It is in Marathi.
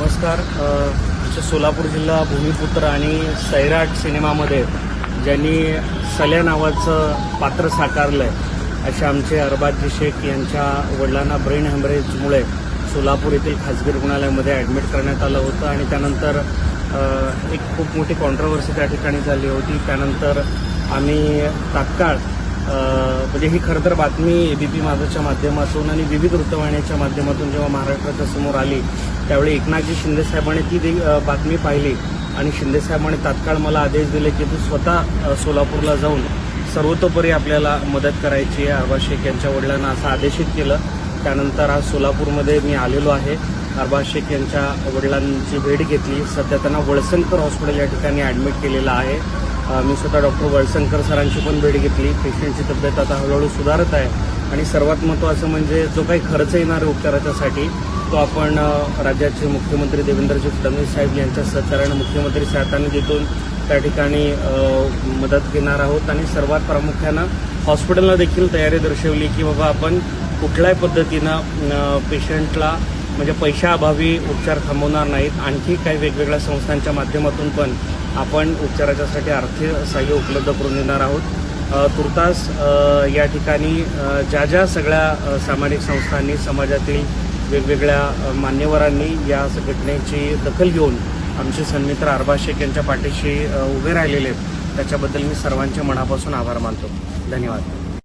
नमस्कार. आमच्या सोलापूर जिल्हा भूमिपुत्र आणि सैराट सिनेमामध्ये ज्यांनी सल्या नावाचं पात्र साकारलं आहे असे आमचे अरबाज शेख यांच्या वडिलांना ब्रेन हॅमरेजमुळे सोलापूर येथील खाजगी रुग्णालयामध्ये ॲडमिट करण्यात आलं होतं आणि त्यानंतर एक खूप मोठी कॉन्ट्रोवर्सी त्या ठिकाणी झाली होती. त्यानंतर आम्ही तात्काळ म्हणजे ही खरं तर बातमी ABP माझाच्या माध्यमातून आणि विविध वृत्तवाहिन्यांच्या माध्यमातून जेव्हा महाराष्ट्राच्या समोर आली त्यावेळी एकनाथजी शिंदेसाहेबांनी ती बातमी पाहिली आणि शिंदेसाहेबांनी तात्काळ मला आदेश दिले की तू स्वतः सोलापूरला जाऊन सर्वतोपरी आपल्याला मदत करायची आहे. अरबाज शेख यांच्या वडिलांना असं आदेशित केलं. त्यानंतर आज सोलापूरमध्ये मी आलेलो आहे. अरबाज शेख यांच्या वडिलांची भेट घेतली. सध्या त्यांना वळसंकर हॉस्पिटल या ठिकाणी ॲडमिट केलेलं आहे. मी स्वतः डॉक्टर वळसंकर सरांची पण भेट घेतली. पेशंटची तब्येत आता हळूहळू सुधारत आहे आणि सर्वात महत्त्वाचं म्हणजे जो काही खर्च येणार आहे उपचाराच्यासाठी तो आपण राज्याचे मुख्यमंत्री देवेंद्रजी फडणवीस साहेब यांच्या सहकार्याने मुख्यमंत्री सहायता निधीतून त्या ठिकाणी मदत घेणार आहोत आणि सर्वात प्रामुख्यानं हॉस्पिटलला देखील तयारी दर्शवली की बाबा आपण कुठल्याही पद्धतीनं पेशंटला म्हणजे पैशाअभावी उपचार थांबवणार नाहीत. आणखी काही वेगवेगळ्या संस्थांच्या माध्यमातून पण आपण उपचाराच्यासाठी आर्थिक सहाय्य उपलब्ध करून देणार आहोत. तुर्तास या ठिकाणी ज्या सगळ्या सामाजिक संस्थांनी समाजातील वेगवेगळ्या मान्यवरांनी या घटनेची दखल घेऊन आमचे सन्मित्र अरबाज शेख यांच्या पाठीशी उभे राहिलेले आहेत त्याच्याबद्दल मी सर्वांचे मनापासून आभार मानतो. धन्यवाद.